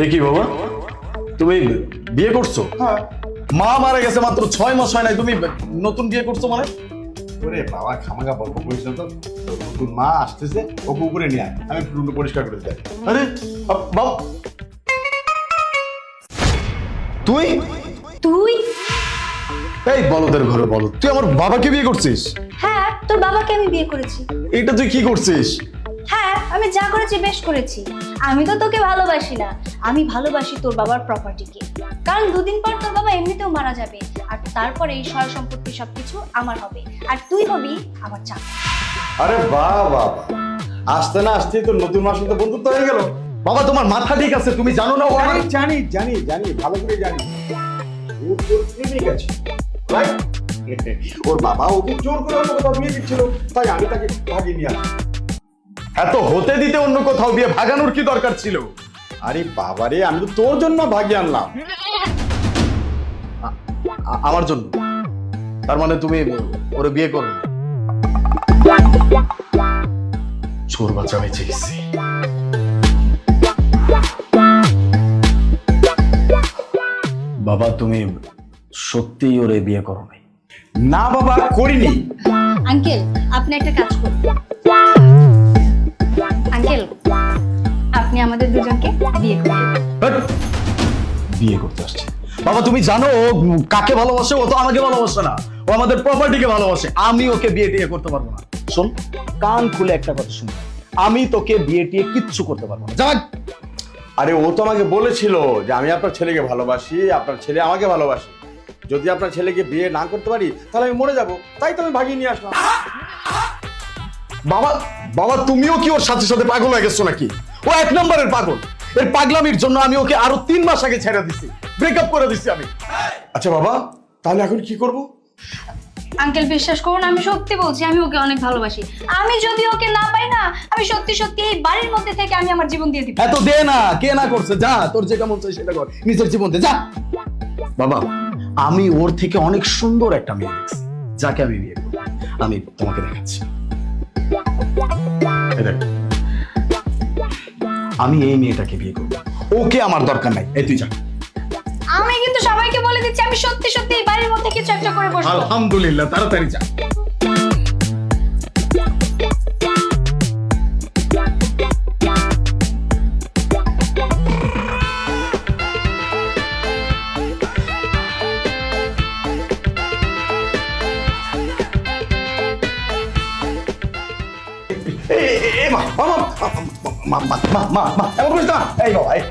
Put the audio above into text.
দেখি বাবা, তুমি বিয়ে করছো? হ্যাঁ। মা মারা গেছে মাত্র 6 মাস হয় নাই, তুমি নতুন বিয়ে করছো মানে? ওরে বাবা, খামাগা বলবো করিস না তো। নতুন মা আসতেছে, ওকে উপরে নিয়ে আয়, আমি রুমটা পরিষ্কার করে দিই। আরে বাবা, তুই তুই? এই বলদের ঘরে বলো, তুই আমার বাবাকে বিয়ে করছিস? হ্যাঁ, তোর বাবাকে আমি বিয়ে করেছি। এটা তুই কি করছিস? হ্যাঁ, আমি যা করেছি বেশ করেছি। আমি তো তোকে ভালোবাসি না, আমি ভালোবাসি তোর বাবার প্রপার্টিকে। কারণ দুদিন পর তোর বাবা এমনিতেও মারা যাবে, আর তারপরে এই সয় সম্পত্তি সবকিছু আমার হবে, আর তুই হবি আমার চাকর। আরে বাবা, আসতে না আসতে তো নতুন মার সাথে বন্ধুত্ব হয়ে গেল। বাবা তোমার মাথা ঠিক আছে? তুমি জানো না ও আমার জানি জানি জানি ভালো করে জানি। ও তোর প্রেমিক আছে, রাইট? ওর বাবা ওকে জোর করে অন্য কোথাও বিয়ে দিচ্ছিল, তাই আমি তাকে ভাগিয়ে নিয়ে আসি। এত হতে দিতে অন্য কোথাও বিয়ে ভাগানোর কি দরকার ছিল? আরে বাবারে, আমি তো তোর জন্য ভাগিয়ে আনলাম। আমার জন্য? তার মানে তুমি ওরে বিয়ে করো না? চোর বাচ্চা বেঁচে গেছি। বাবা তুমি সত্যিই ওরে বিয়ে করো নাই? না বাবা, করিনি। আঙ্কেল, আপনি একটা কাজ করুন। আঙ্কেল, আপনি আমাদের দুজনকে বিয়ে করুন। বাট বিয়ে করতে আসছে। বাবা তুমি জানো ও কাকে ভালোবাসে? ও তো আমাকে ভালোবাসে না, ও আমাদের প্রপার্টিকে ভালোবাসে। আমি ওকে বিয়ে টিয়ে করতে পারবো না। শোন, কান খুলে একটা কথা শুন, আমি তোকে বিয়ে টিয়ে কিচ্ছু করতে পারবো না। যাক, আরে ও তো আমাকে বলেছিল যে আমি আপনার ছেলেকে ভালোবাসি, আপনার ছেলে আমাকে ভালোবাসে। যদি আপনার ছেলেকে বিয়ে না করতে পারি তাহলে আমি মরে যাব, তাই তো আমি ভাগিয়ে নিয়ে আসলাম। বাবা বাবা তুমিও কি ওর সাথে সাথে পাগল হয়ে গেছো নাকি? ও এক নম্বরের পাগল। এর পাগলামির জন্য আমি ওকে আরো 3 মাস আগে ছেড়ে দিছি, ব্রেকআপ করে দিছি আমি। আচ্ছা বাবা, তাহলে এখন কি করব? আঙ্কেল বিশ্বাস করুন, আমি সত্যি বলছি, আমি ওকে অনেক ভালোবাসি। আমি যদি ওকে না পাই না, আমি সত্যি সত্যি এই বাড়ির মধ্যে থেকে আমি আমার জীবন দিয়ে দিব। এত দে না, কে না করছে? যা, তোর যেটা মন চাই সেটা কর, নিজের জীবন দে, যা। বাবা আমি ওর থেকে অনেক সুন্দর একটা মেয়ে দেখছি, যাকে আমি বিয়ে করব। আমি তোমাকে দেখাচ্ছি। এই দেখ, আমি এই মেয়েটাকে বিয়ে করব, ওকে আমার দরকার নাই। এই তুই যা। আমি কিন্তু সবাইকে বলে দিচ্ছি, আমি সত্যি সত্যি এই বাড়ির মধ্যে কিছু একটা করে বসবো। আলহামদুলিল্লাহ, তাড়াতাড়ি যা। মা মা মা মা মা মা মা, এমন করিস না। এই বাবা, এই